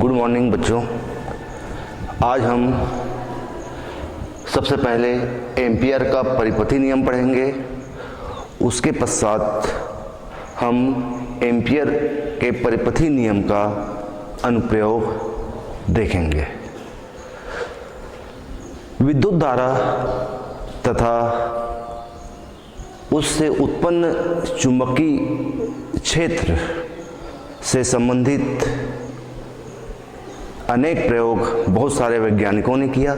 Good morning बच्चों। आज हम सबसे पहले एम्पियर का परिपथी नियम पढ़ेंगे। उसके पश्चात हम एम्पियर के परिपथी नियम का अनुप्रयोग देखेंगे। विद्युत धारा तथा उससे उत्पन्न चुंबकीय क्षेत्र से संबंधित अनेक प्रयोग बहुत सारे वैज्ञानिकों ने किया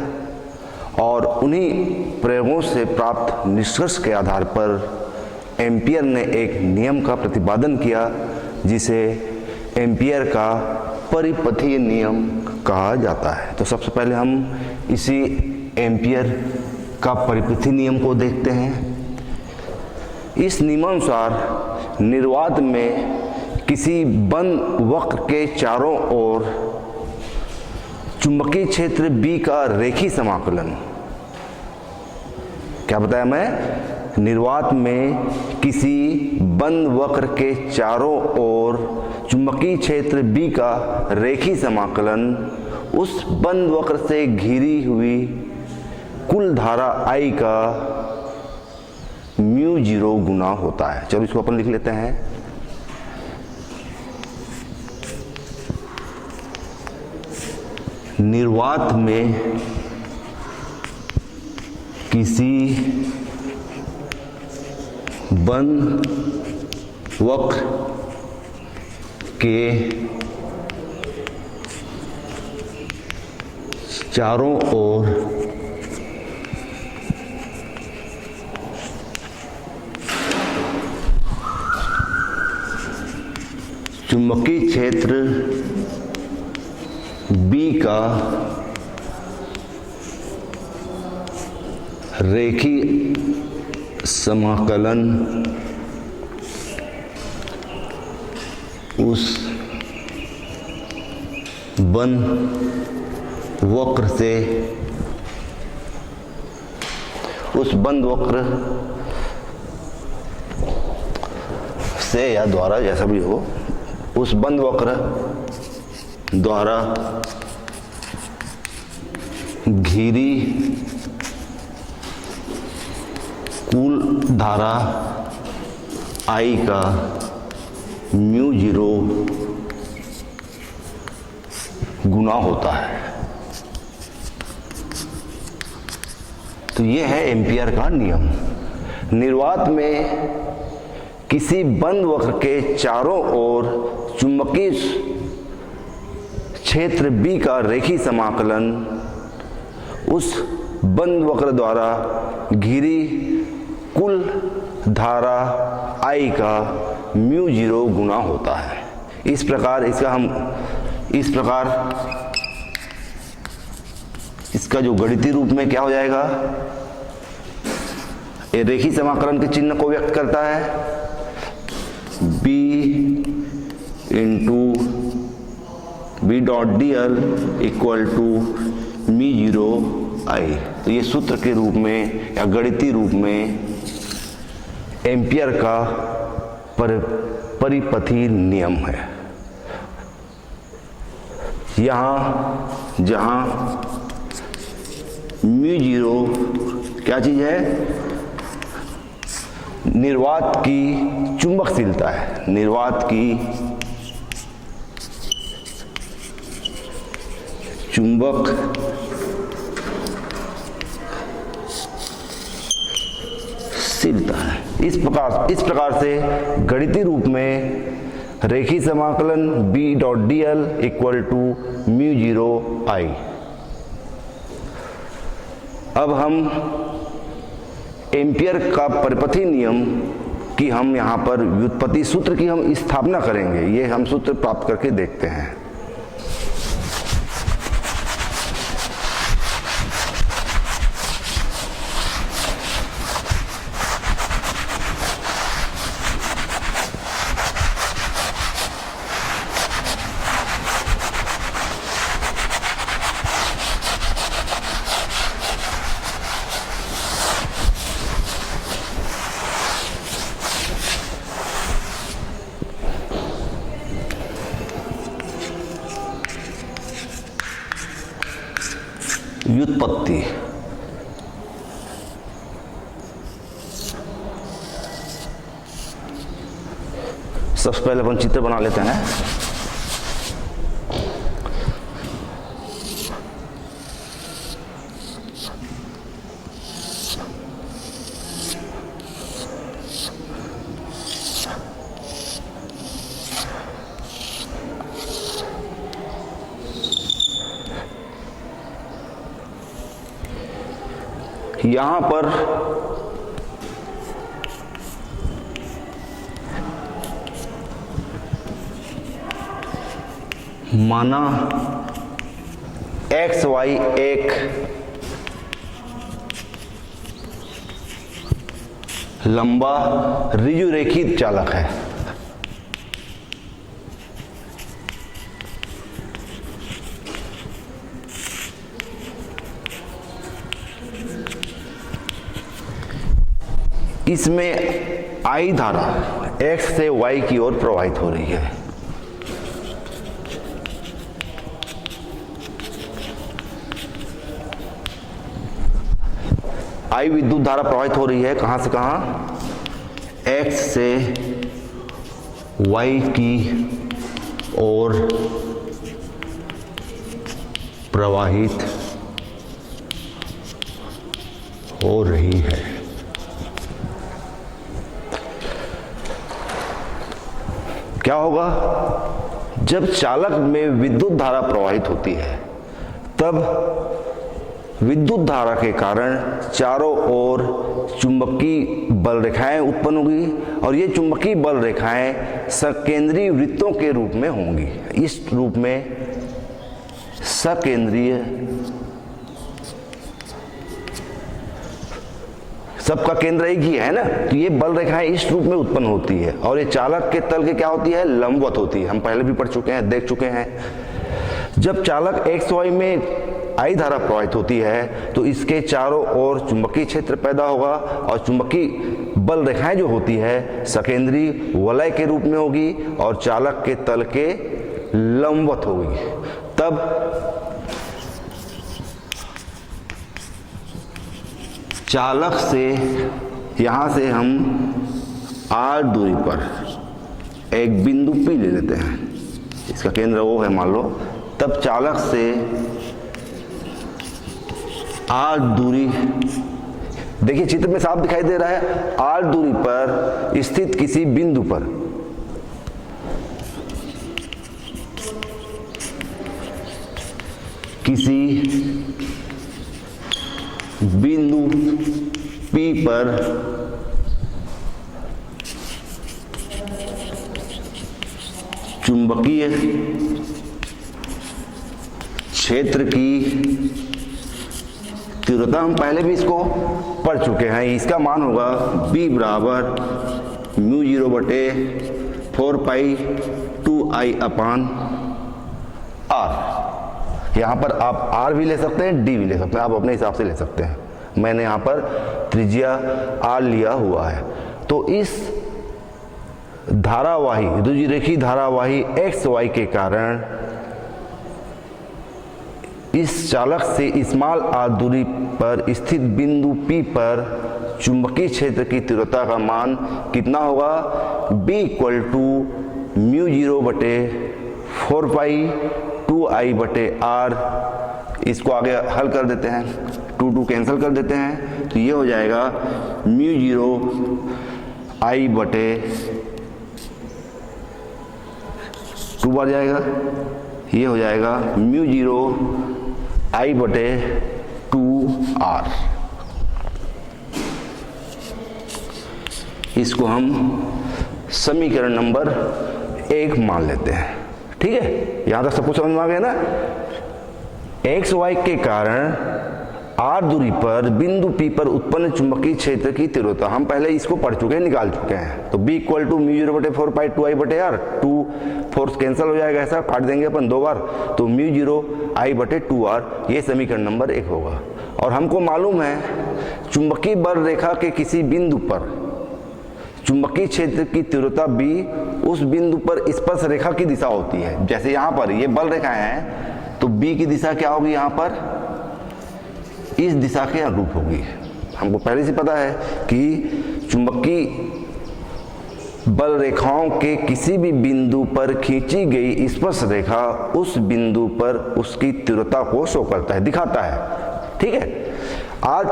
और उन्हीं प्रयोगों से प्राप्त निष्कर्ष के आधार पर एम्पियर ने एक नियम का प्रतिपादन किया जिसे एम्पियर का परिपथीय नियम कहा जाता है। तो सबसे पहले हम इसी एम्पियर का परिपथी नियम को देखते हैं। इस नियमानुसार निर्वात में किसी बंद वक्र के चारों ओर चुंबकीय क्षेत्र B का रेखीय समाकलन, क्या बताया मैं, निर्वात में किसी बंद वक्र के चारों ओर चुंबकीय क्षेत्र B का रेखीय समाकलन उस बंद वक्र से घिरी हुई कुल धारा I का μ0 गुना होता है। चलो इसको अपन लिख लेते हैं। निर्वात में किसी बंद वक्र के चारों ओर चुंबकीय क्षेत्र B का रेखीय समाकलन उस बंद वक्र से या द्वारा, जैसा भी हो, उस बंद वक्र द्वारा घिरी कुल धारा I का μ0 गुना होता है। तो यह है एम्पियर का नियम। निर्वात में किसी बंद वक्र के चारों ओर चुंबकीय क्षेत्र B का रेखीय समाकलन उस बंद वक्र द्वारा घिरी कुल धारा I का μ0 गुना होता है। इस प्रकार इसका जो गणितीय रूप में क्या हो जाएगा, ये रेखीय समाकलन के चिन्ह को व्यक्त करता है, B dot dl equal to μ0 I। तो ये सूत्र के रूप में या गणितीय रूप में एम्पियर का परिपथी नियम है। जहां μ0 क्या चीज है, निर्वात की चुंबकशीलता है। निर्वात की चुंबकशीलता है। इस प्रकार से गणितीय रूप में रेखीय समाकलन B dot dl equal to μ0 I। अब हम एम्पियर का परिपथी नियम की हम यहाँ पर व्युत्पत्ति सूत्र की हम स्थापना करेंगे। ये हम सूत्र प्राप्त करके देखते हैं। व्युत्पत्ति। सबसे पहले अपन चित्र बना लेते हैं। यहां पर माना एक्स वाई एक लंबा ऋजुरेखित चालक है। इसमें आई धारा x से y की ओर प्रवाहित हो रही है। आई विद्युत धारा प्रवाहित हो रही है कहां से कहां? x से y की ओर प्रवाहित हो रही है। क्या होगा? जब चालक में विद्युत धारा प्रवाहित होती है तब विद्युत धारा के कारण चारों ओर चुंबकीय बल रेखाएं उत्पन्न होगी और ये चुंबकीय बल रेखाएं सकेंद्रीय वृत्तों के रूप में होंगी। इस रूप में सकेंद्रीय, सबका केंद्र एक ही है ना, तो ये बल रेखाएं इस रूप में उत्पन्न होती है और ये चालक के तल के क्या होती है? लंबवत होती है। हम पहले भी पढ़ चुके हैं, देख चुके हैं। जब चालक एक्स वाई में आई धारा प्रवाहित होती है तो इसके चारों ओर चुंबकीय क्षेत्र पैदा होगा और चुंबकीय बल रेखाएं जो होती है सकेंद्रीय वलय के रूप में होगी और चालक के तल के लंबवत होगी। तब चालक से यहां से हम r दूरी पर एक बिंदु P ले लेते हैं, इसका केंद्र O है मान लो। तब चालक से r दूरी, देखिए चित्र में साफ दिखाई दे रहा है, r दूरी पर स्थित किसी बिंदु पर बिंदु P पर चुंबकीय क्षेत्र की तीव्रता, हम पहले भी इसको पढ़ चुके हैं, इसका मान होगा B बराबर म्यू 0 बटे 4 पाई 2I अपान R। यहाँ पर आप R भी ले सकते हैं, D भी ले सकते हैं, आप अपने हिसाब से ले सकते हैं। मैंने यहाँ पर त्रिज्या R लिया हुआ है। तो इस धारावाही, ऋजुरेखी धारावाही एक्स वाई के कारण इस चालक से स्मॉल r दूरी पर स्थित बिंदु P पर चुंबकीय क्षेत्र की तीव्रता का मान कितना होगा? B इक्वल टू म्यू 0 बटे 4 पाई 2I बटे R। इसको आगे हल कर देते हैं, 2 कैंसिल कर देते हैं, तो ये हो जाएगा म्यू 0 I बटे 2 बार जाएगा, ये हो जाएगा म्यू 0 I बटे 2R। इसको हम समीकरण नंबर 1 मान लेते हैं। ठीक है, यहां तक सब कुछ समझ में आ गया ना? एक्स वाई के कारण r दूरी पर बिंदु P पर उत्पन्न चुंबकीय क्षेत्र की तीव्रता, हम पहले इसको पढ़ चुके हैं, निकाल चुके हैं। तो B इक्वल टू म्यू 0 बटे 4 पाई 2I बटे R, 2 4 कैंसिल हो जाएगा, ऐसा काट देंगे अपन 2 बार, तो म्यू 0 I बटे 2R, ये समीकरण नंबर 1 होगा। और हमको मालूम है चुंबकीय बल रेखा के किसी बिंदु पर चुंबकीय क्षेत्र की तीव्रता B उस बिंदु पर स्पर्श रेखा की दिशा होती है। जैसे यहाँ पर ये बल रेखाएं हैं तो B की दिशा क्या होगी? यहाँ पर इस दिशा के अनुरूप होगी। हमको पहले से पता है कि चुंबकीय बल रेखाओं के किसी भी बिंदु पर खींची गई स्पर्श रेखा उस बिंदु पर उसकी तीव्रता को शो करता है, दिखाता है। ठीक है। आर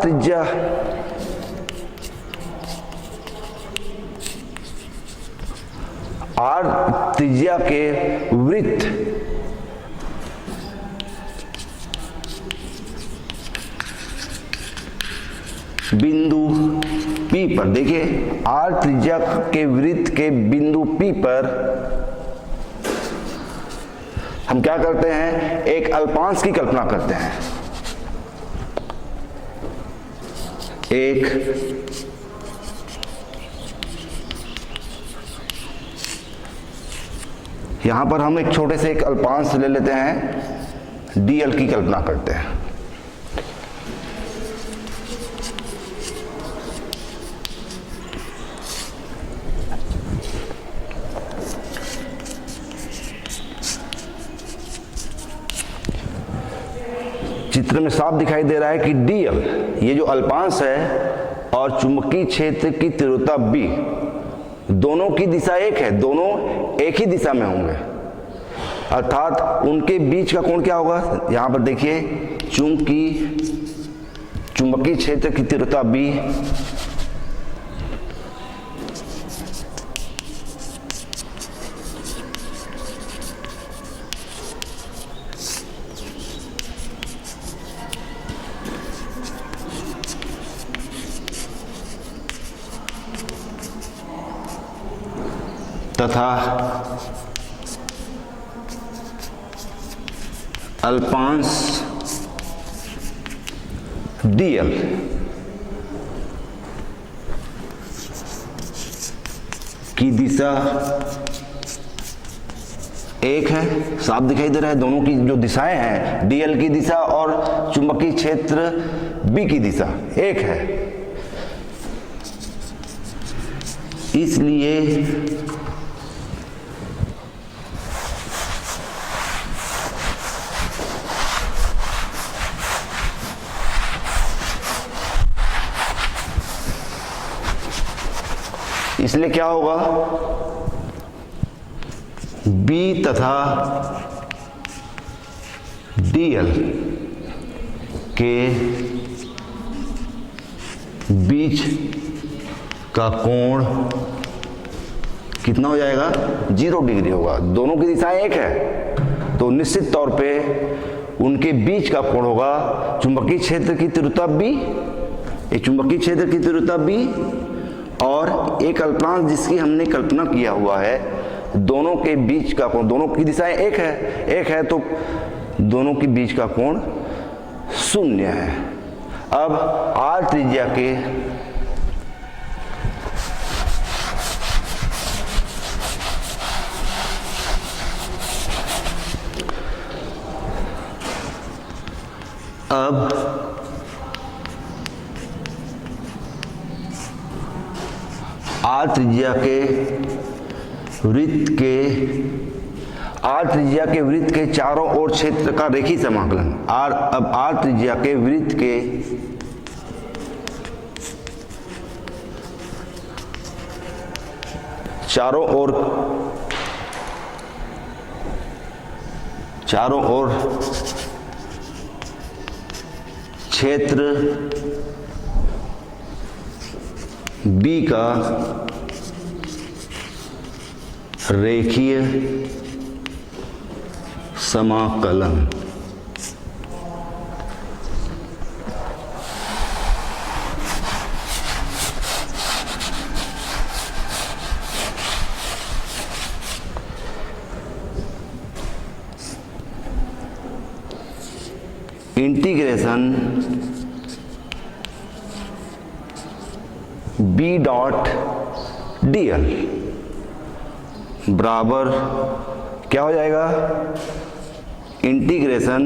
त्रिज्या के वृत्त बिंदु P पर, देखिए आर त्रिज्या के वृत्त के बिंदु P पर हम क्या करते हैं, एक अल्पांश की कल्पना करते हैं। यहां पर हम एक छोटे से एक अल्पांश ले लेते हैं, dl की कल्पना करते हैं। चित्र में साफ दिखाई दे रहा है कि dl ये जो अल्पांश है और चुंबकीय क्षेत्र की तीव्रता b, दोनों की दिशा एक है, दोनों एक ही दिशा में होंगे, अर्थात उनके बीच का कोण क्या होगा। यहां पर देखिए चुंबकीय क्षेत्र की तीव्रता b तथा अल्पांश dl की दिशा एक है। साफ दिखाई दे रहा है, दोनों की जो दिशाएं हैं, dl की दिशा और चुंबकीय क्षेत्र b की दिशा एक है। इसलिए क्या होगा, B तथा dl के बीच का कोण कितना हो जाएगा, 0 डिग्री होगा। दोनों की दिशाएं एक है तो निश्चित तौर पे उनके बीच का कोण होगा चुंबकीय क्षेत्र की तीव्रता b, एक चुंबकीय क्षेत्र की तीव्रता b और एक अल्पांश जिसकी हमने कल्पना किया हुआ है, दोनों के बीच का कोण, दोनों की दिशाएं एक है तो दोनों के बीच का कोण 0 है। अब आर त्रिज्या के आर त्रिज्या के वृत्त के चारों ओर क्षेत्र का रेखीय समाकलन। अब आर त्रिज्या के वृत्त के चारों ओर क्षेत्र B का रेखीय समाकलन। इंटीग्रेशन B डॉट dl बराबर क्या हो जाएगा, इंटीग्रेशन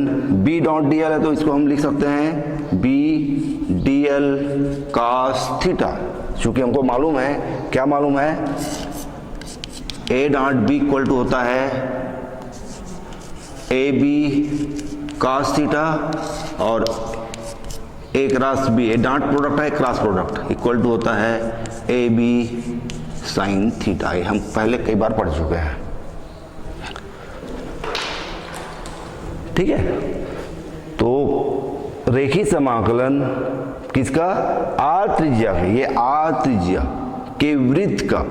B डॉट dl है तो इसको हम लिख सकते हैं B dl cos थीटा। चूंकि हमको मालूम है, क्या मालूम है, A dot B equal to होता है AB cos थीटा और A cross B, A dot product है क्रॉस प्रोडक्ट, इक्वल टू होता है ए बी साइन थीटा। ये हम पहले कई बार पढ़ चुके हैं, ठीक है। तो रेखीय समाकलन किसका? आर त्रिज्या के, ये आर त्रिज्या के वृत्त का,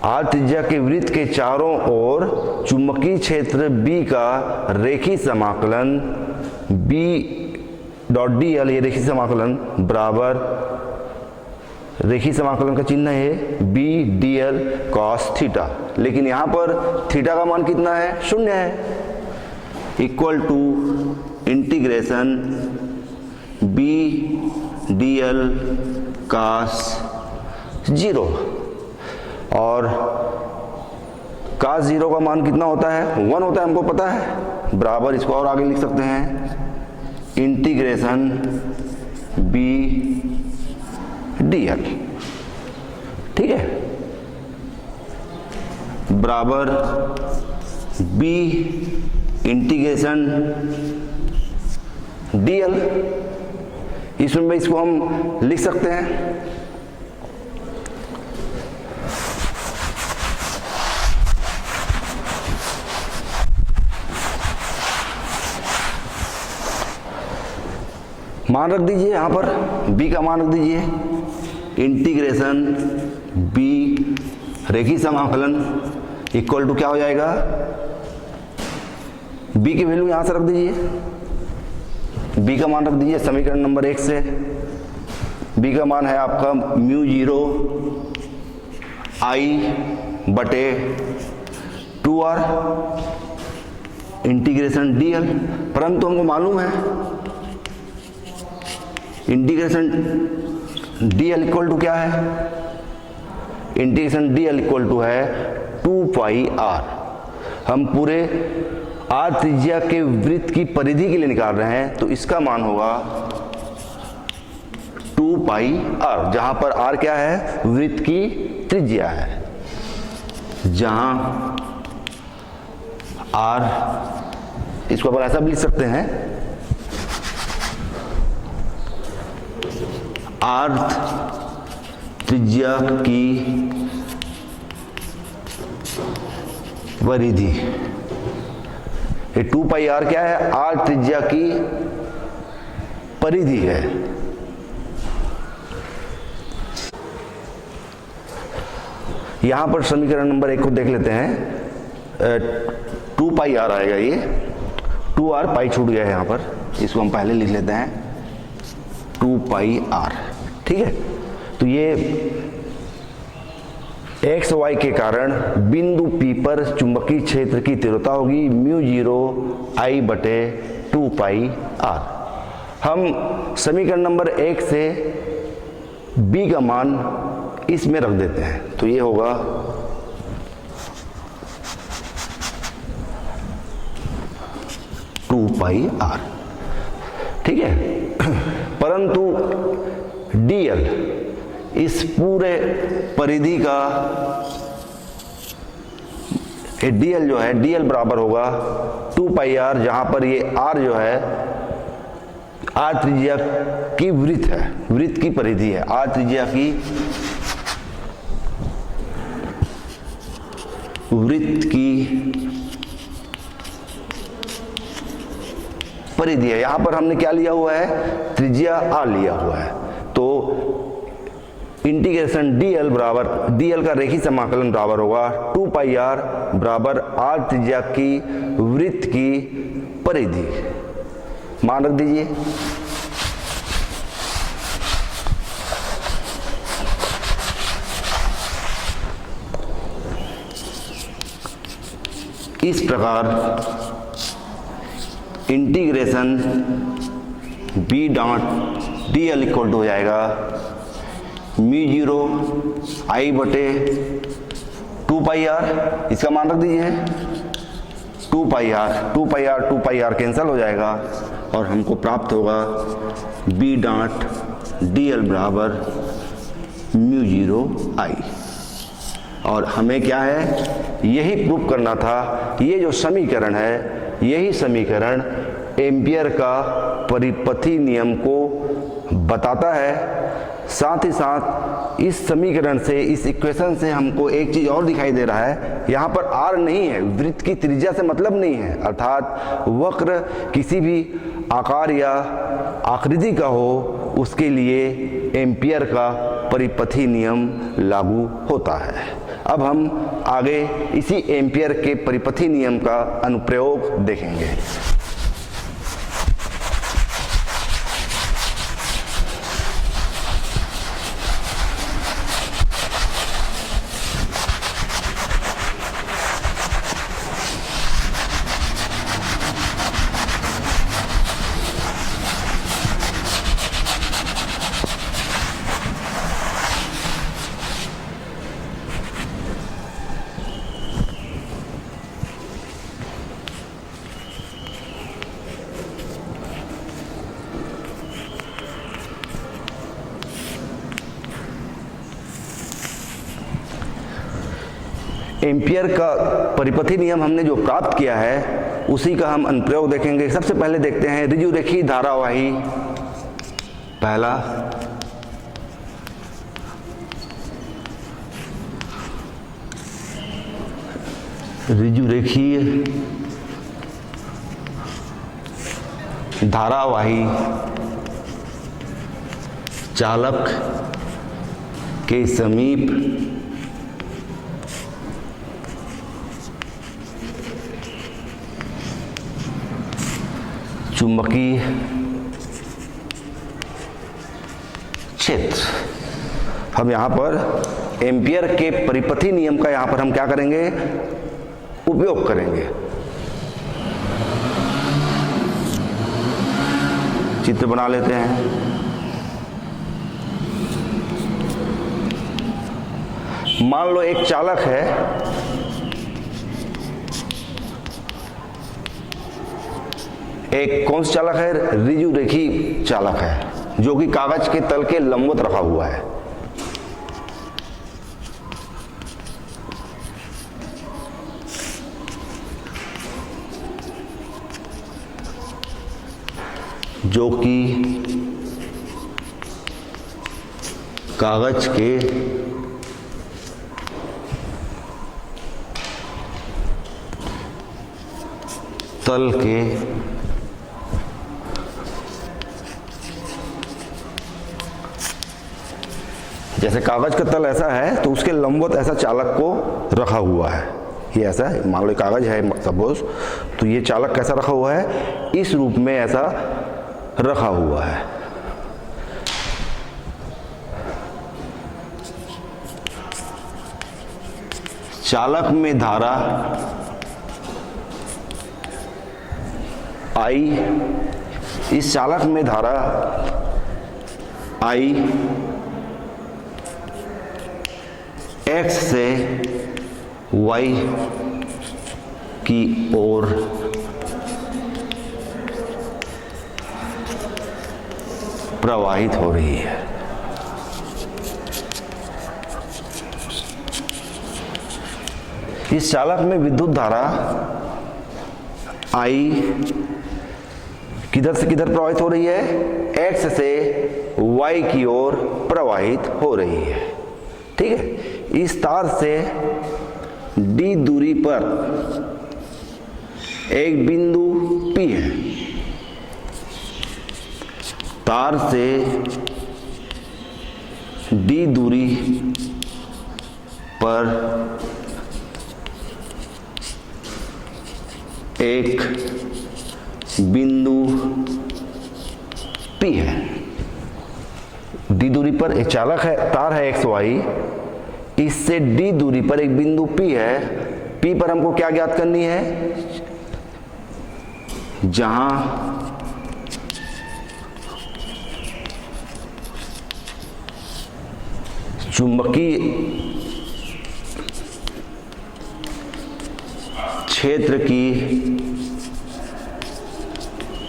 आर त्रिज्या के वृत्त के चारों ओर चुंबकीय क्षेत्र B का रेखीय समाकलन B डॉट dl, ये रेखीय समाकलन बराबर, रेखीय समाकलन का चिन्ह है B dl cos थीटा, लेकिन यहां पर थीटा का मान कितना है? 0 है, equal to integration B dl cos 0, और cos 0 का मान कितना होता है? 1 होता है, हमको पता है, बराबर इसको और आगे लिख सकते हैं इंटीग्रेशन B dl, ठीक है, बराबर B इंटीग्रेशन dl। इसमें इसको हम लिख सकते हैं मान रख दीजिए, यहां पर b का मान रख दीजिए, इंटीग्रेशन b रेखीय समाकलन इक्वल टू क्या हो जाएगा? b की वैल्यू यहां से रख दीजिए, b का मान रख दीजिए समीकरण नंबर 1 से। b का मान है आपका म्यू 0 I बटे 2r इंटीग्रेशन dl, परंतु हमको मालूम है इंटीग्रेशन dl इक्वल टू क्या है? इंटीग्रेशन dl इक्वल टू है 2 पाई r। हम पूरे r त्रिज्या के वृत्त की परिधि के लिए निकाल रहे हैं, तो इसका मान होगा 2 पाई r, जहां पर r क्या है? वृत्त की त्रिज्या है, जहां r, इसको अपन ऐसा भी लिख सकते हैं, आर्थ त्रिज्या की परिधि, ये 2 पाई आर क्या है? आर्थ त्रिज्या की परिधि है। यहां पर समीकरण नंबर 1 को देख लेते हैं, 2 पाई आर आएगा, ये 2r पाई छूट गया है यहां पर, इसको हम पहले लिख लेते हैं 2 पाई r, ठीक है। तो ये एक्स वाई के कारण बिंदु P पर चुंबकीय क्षेत्र की तीव्रता होगी म्यू 0 I बटे 2 पाई r। हम समीकरण नंबर 1 से B का मान इसमें रख देते हैं, तो ये होगा 2 पाई r, ठीक है। परंतु dl इस पूरे परिधि का, dl जो है, dl बराबर होगा 2 पाई r, जहां पर ये r जो है r त्रिज्या की वृत्त है, वृत्त की परिधि है, r त्रिज्या की वृत्त की परिधि है। यहां पर हमने क्या लिया हुआ है? त्रिज्या r लिया हुआ है, तो इंटीग्रेशन dl बराबर, dl का रेखीय समाकलन बराबर होगा 2 पाई r बराबर r त्रिज्या की वृत्त की परिधि, मान रख दीजिए। इस प्रकार integration b dot dl equal to हो जाएगा म्यू 0 I बटे 2 पाई r, इसका मान रख दीजिए 2 पाई r कैंसिल हो जाएगा, और हमको प्राप्त होगा b डॉट dl बराबर म्यू 0 I। और हमें क्या है? यही प्रूफ करना था, ये जो समीकरण है, यही समीकरण एम्पियर का परिपथी नियम को बताता है। साथ ही साथ इस समीकरण से, इस इक्वेशन से हमको एक चीज़ और दिखाई दे रहा है, यहाँ पर आर नहीं है, वृत्त की त्रिज्या से मतलब नहीं है, अर्थात वक्र किसी भी आकार या आकृति का हो उसके लिए एम्पियर का परिपथी नियम लागू होता है। अब हम आगे इसी एम्पियर के परिपथी नियम का अनुप्रयोग देखेंगे। एम्पियर का परिपथी नियम हमने जो प्राप्त किया है उसी का हम अनुप्रयोग देखेंगे। सबसे पहले देखते हैं ऋजुरेखी धारावाही। पहला, ऋजुरेखीय धारावाही चालक के समीप चुंबकीय क्षेत्र। हम यहाँ पर एम्पियर के परिपथी नियम का यहाँ पर हम क्या करेंगे, उपयोग करेंगे। चित्र बना लेते हैं। मान लो एक चालक है, एक कौन सा चालक है, ऋजुरेखी चालक है, जो कि कागज के तल के लंबवत रखा हुआ है। जो कि कागज के तल के जैसे कागज का तल ऐसा है तो उसके लंबवत ऐसा चालक को रखा हुआ है। ये ऐसा मान लो कागज है सपोज, तो ये चालक कैसा रखा हुआ है, इस रूप में ऐसा रखा हुआ है। चालक में धारा आई, इस चालक में धारा आई x से y की ओर प्रवाहित हो रही है। इस चालक में विद्युत धारा I किधर से किधर प्रवाहित हो रही है, x से y की ओर प्रवाहित हो रही है। ठीक है, इस तार से d दूरी पर एक बिंदु P है। तार से d दूरी पर एक बिंदु P है। d दूरी पर एक चालक है, तार है x y, इससे d दूरी पर एक बिंदु P है। P पर हमको क्या ज्ञात करनी है, जहां चुंबकीय क्षेत्र की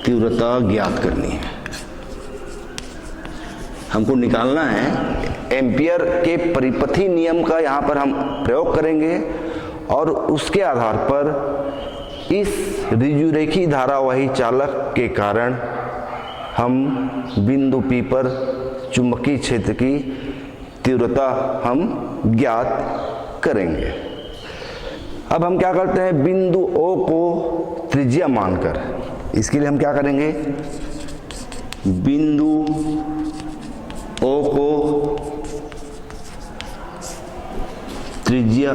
तीव्रता ज्ञात करनी है। हमको निकालना है, एम्पियर के परिपथी नियम का यहाँ पर हम प्रयोग करेंगे और उसके आधार पर इस ऋजुरेखी धारावाही चालक के कारण हम बिंदु P पर चुंबकीय क्षेत्र की तीव्रता हम ज्ञात करेंगे। अब हम क्या करते हैं, बिंदु O को त्रिज्या मानकर, इसके लिए हम क्या करेंगे, बिंदु O को त्रिज्या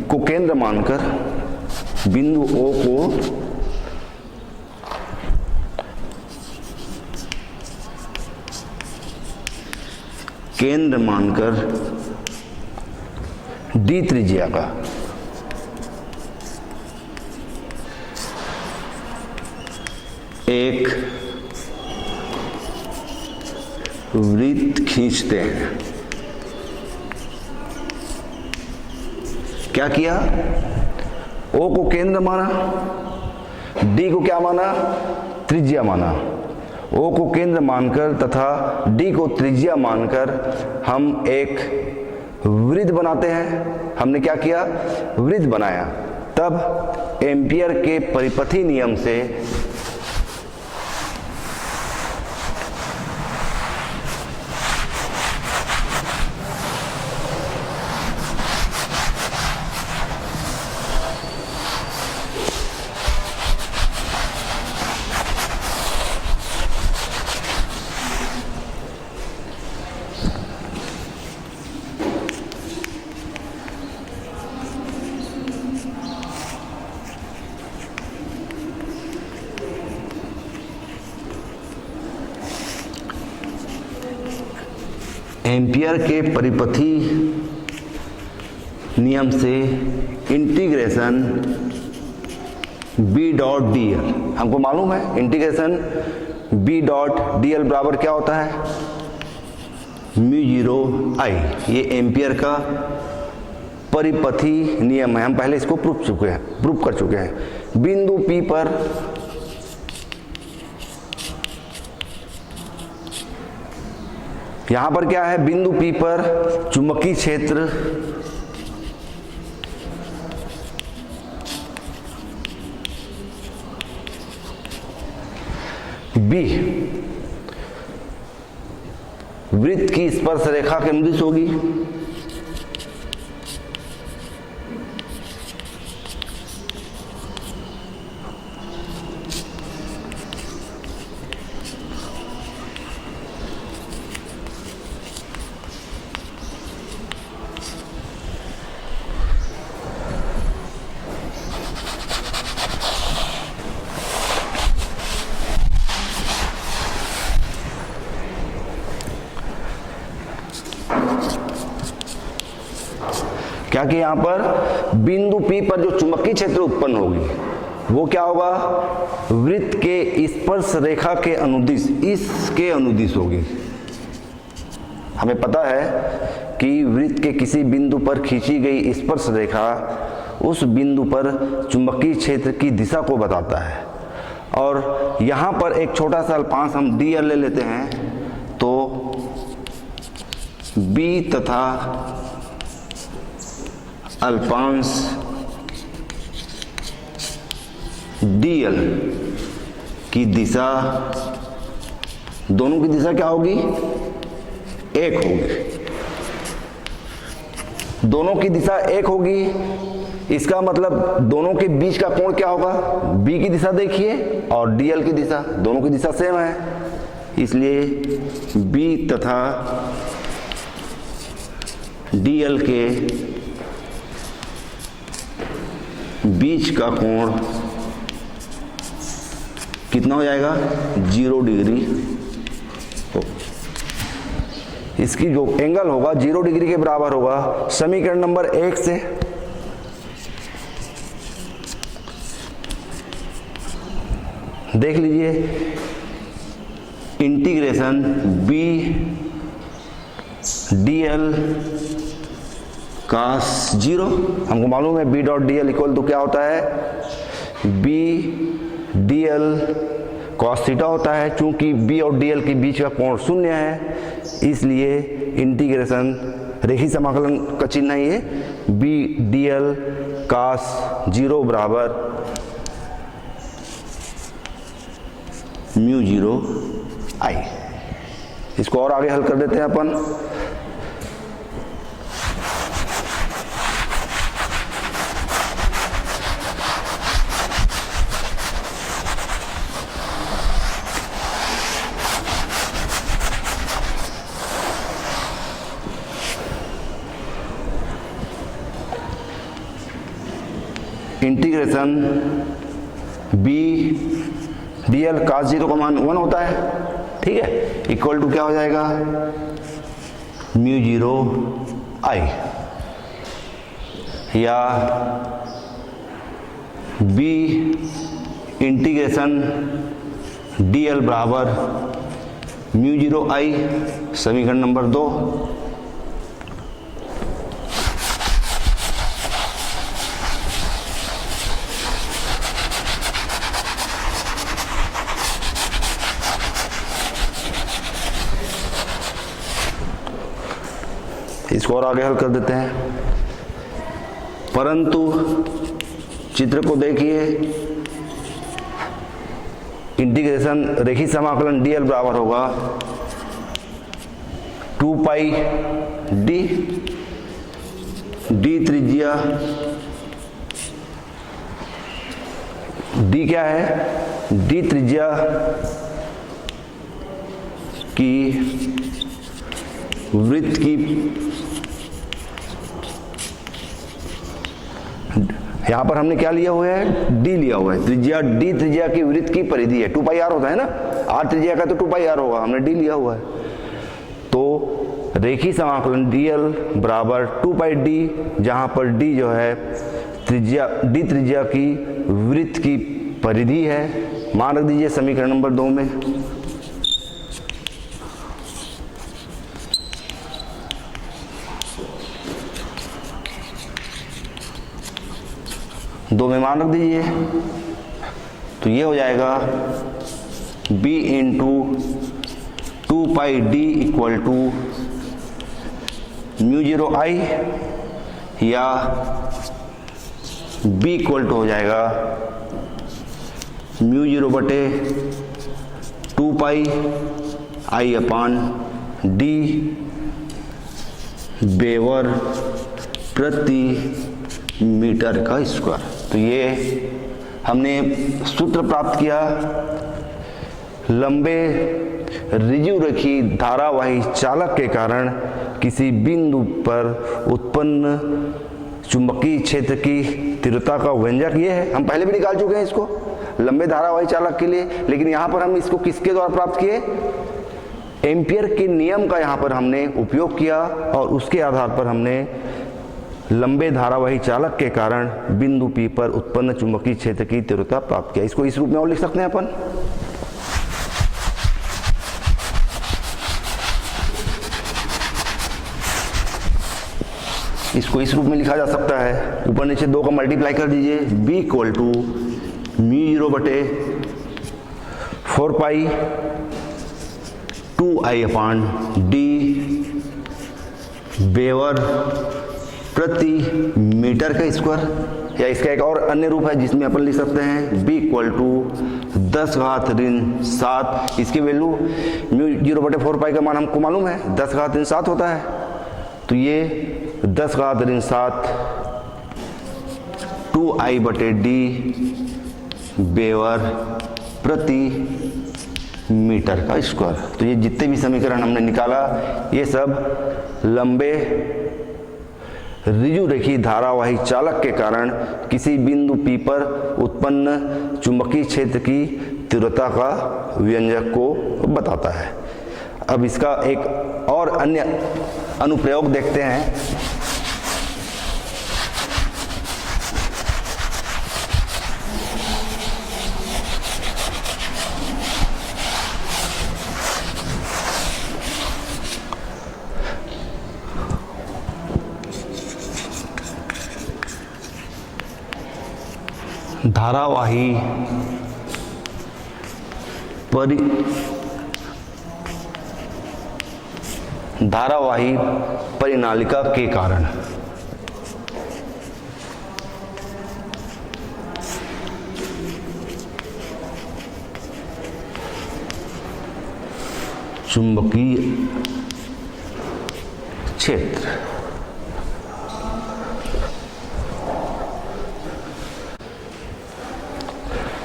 को केंद्र मानकर, बिंदु O को केंद्र मानकर d त्रिज्या का एक वृत्त खींचते हैं। क्या किया, O को केंद्र माना, D को क्या माना, त्रिज्या माना। O को केंद्र मानकर तथा D को त्रिज्या मानकर हम एक वृत्त बनाते हैं। हमने क्या किया, वृत्त बनाया। तब एम्पियर के परिपथी नियम से एम्पियर के परिपथी नियम से इंटीग्रेशन B डॉट dl, हमको मालूम है इंटीग्रेशन B डॉट dl बराबर क्या होता है, μ0 I। ये एम्पियर का परिपथी नियम है, हम पहले इसको प्रूफ कर चुके हैं। बिंदु P पर यहां पर क्या है, बिंदु P पर चुंबकीय क्षेत्र B वृत्त की स्पर्श रेखा के अनुदिश होगी। क्या कि यहां पर बिंदु P पर जो चुंबकीय क्षेत्र उत्पन्न होगी वो क्या होगा, वृत्त के स्पर्श रेखा के अनुदिश, इसके अनुदिश होगी। हमें पता है कि वृत्त के किसी बिंदु पर खींची गई स्पर्श रेखा उस बिंदु पर चुंबकीय क्षेत्र की दिशा को बताता है। और यहां पर एक छोटा सा अल्पांश हम dl ले लेते हैं, तो B तथा अल्पांश dl की दिशा, दोनों की दिशा क्या होगी, एक होगी। दोनों की दिशा एक होगी, इसका मतलब दोनों के बीच का कोण क्या होगा, B की दिशा देखिए और dl की दिशा, दोनों की दिशा सेम है, इसलिए B तथा dl के बीच का कोण कितना हो जाएगा, 0 डिग्री। इसकी जो एंगल होगा 0 डिग्री के बराबर होगा। समीकरण नंबर 1 से देख लीजिए, इंटीग्रेशन B dl cos 0, हमको मालूम है B डॉट dl इक्वल तो क्या होता है, B dl cos थीटा होता है। चूंकि B और dl के बीच का कोण 0 है, इसलिए इंटीग्रेशन रेखीय समाकलन का चिन्ह है ये, B dl cos 0 बराबर μ0 आई। इसको और आगे हल कर देते हैं अपन। Integration B D L cos 0 का मान 1 होता है, ठीक है, इक्वल टू क्या हो जाएगा, म्यू 0 आई, या बी इंटीग्रेशन डी एल बराबर म्यू 0 आई, समीकरण नंबर 2। इसको और आगे हल कर देते हैं, परंतु चित्र को देखिए, इंटीग्रेशन रेखीय समाकलन dl बराबर होगा 2 पाई डी, डी त्रिज्या, डी क्या है, डी त्रिज्या की वृत्त की, यहां पर हमने क्या लिया हुआ है, डी लिया हुआ है, त्रिज्या डी त्रिज्या की वृत्त की परिधि है, 2 पाई आर होता है ना, आर त्रिज्या का तो 2 पाई आर होगा, हमने डी लिया हुआ है। तो रेखीय समाकलन डीएल बराबर 2 पाई डी, जहां पर डी जो है त्रिज्या, डी त्रिज्या की वृत्त की परिधि है, मान रख दीजिए समीकरण नंबर 2 में। दो में मान रख दीजिए, तो ये हो जाएगा b into 2 pi D equal to mu 0 I, या b इक्वल टू हो जाएगा म्यू 0 बटे 2 पाई आई अपान डी वेबर प्रति मीटर का स्क्वायर। तो ये हमने सूत्र प्राप्त किया, लंबे ऋजुरेखी धारावाही चालक के कारण किसी बिंदु पर उत्पन्न चुंबकीय क्षेत्र की तीव्रता का व्यंजक ये है। हम पहले भी निकाल चुके हैं इसको लंबे धारावाही चालक के लिए, लेकिन यहाँ पर हम इसको किसके द्वारा प्राप्त किए, एम्पियर के नियम का यहाँ पर हमने उपयोग किया, और उसके आधार पर हमने लंबे धारावाही चालक के कारण बिंदु P पर उत्पन्न चुंबकीय क्षेत्र की तीव्रता प्राप्त किया। इसको इस रूप में और लिख सकते हैं अपन, इसको इस रूप में लिखा जा सकता है, ऊपर नीचे 2 का मल्टीप्लाई कर दीजिए, b इक्वल टू म्यू 0 बटे 4 पाई 2 आई अपान डी वेबर प्रति मीटर का स्क्वायर, या इसका एक और अन्य रूप है जिसमें अपन लिख सकते हैं b इक्वल टू 10⁻⁷, इसकी वैल्यू म्यू 0 बटे 4 पाई का मान हमको मालूम है 10⁻⁷ होता है, तो ये 10⁻⁷ 2i बटे डी वेबर प्रति मीटर का स्क्वायर। तो ये जितने भी समीकरण हमने निकाला, ये सब लंबे ऋजुरेखी धारावाही चालक के कारण किसी बिंदु P पर उत्पन्न चुंबकीय क्षेत्र की तीव्रता का व्यंजक को बताता है। अब इसका एक और अन्य अनुप्रयोग देखते हैं। धारावाही परिनालिका के कारण चुंबकीय क्षेत्र।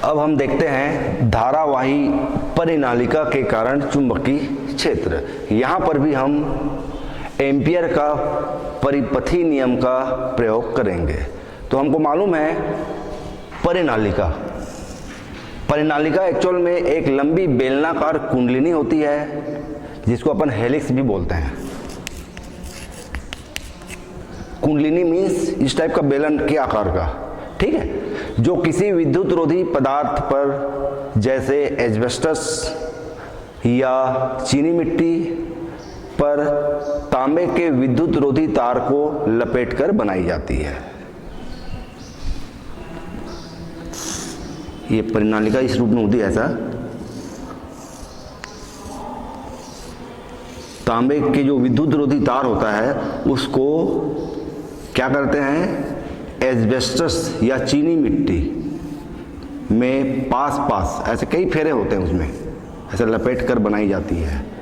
अब हम देखते हैं धारावाही परिनालिका के कारण चुंबकीय क्षेत्र। यहां पर भी हम एम्पियर का परिपथी नियम का प्रयोग करेंगे। तो हमको मालूम है परिनालिका एक्चुअल में एक लंबी बेलनाकार कुंडलिनी होती है जिसको अपन हेलिक्स भी बोलते हैं। कुंडलिनी मीन्स इस टाइप का बेलन के आकार का, ठीक है, जो किसी विद्युत रोधी पदार्थ पर जैसे एस्बेस्टस या चीनी मिट्टी पर तांबे के विद्युत रोधी तार को लपेटकर बनाई जाती है। ये परिनालिका इस रूप में होती है। ऐसा तांबे के जो विद्युत रोधी तार होता है उसको क्या करते हैं, एस्बेस्टस या चीनी मिट्टी में पास ऐसे कई फेरे होते हैं उसमें, ऐसे लपेट कर बनाई जाती है।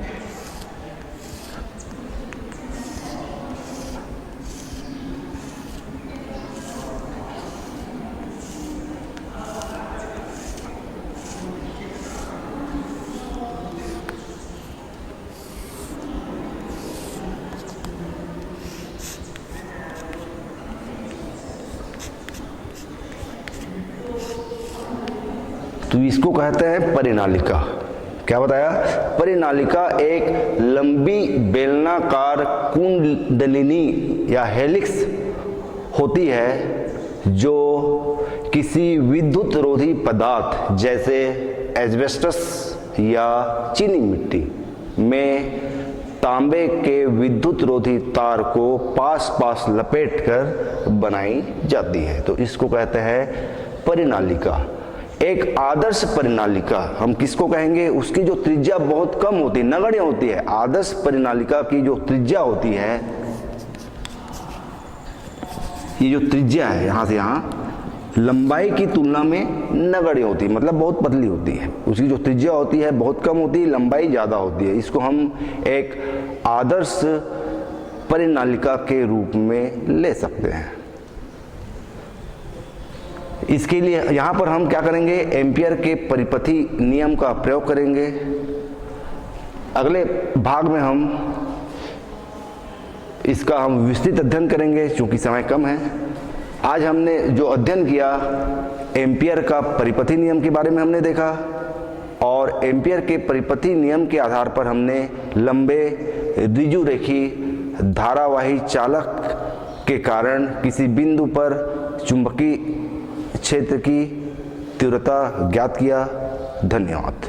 तो इसको कहते हैं परिनालिका। क्या बताया, परिनालिका एक लंबी बेलनाकार कुंडलिनी या हेलिक्स होती है जो किसी विद्युत रोधी पदार्थ जैसे एस्बेस्टस या चीनी मिट्टी में तांबे के विद्युत रोधी तार को पास लपेटकर बनाई जाती है। तो इसको कहते हैं परिनालिका। एक आदर्श परिनालिका हम किसको कहेंगे, उसकी जो त्रिज्या बहुत कम होती है, नगण्य होती है। आदर्श परिनालिका की जो त्रिज्या होती है, ये जो त्रिज्या है यहां से यहां, लंबाई की तुलना में नगण्य होती है, मतलब बहुत पतली होती है। उसकी जो त्रिज्या होती है बहुत कम होती है, लंबाई ज्यादा होती है। इसको हम एक आदर्श परिनालिका के रूप में ले सकते हैं। इसके लिए यहां पर हम क्या करेंगे, एम्पियर के परिपथी नियम का प्रयोग करेंगे। अगले भाग में हम इसका विस्तृत अध्ययन करेंगे क्योंकि समय कम है। आज हमने जो अध्ययन किया एम्पियर का परिपथी नियम के बारे में हमने देखा, और एम्पियर के परिपथी नियम के आधार पर हमने लंबे द्विजुरेखी धारावाही चालक के कारण किसी बिंदु पर चुंबकीय क्षेत्र की तीव्रता ज्ञात किया। धन्यवाद।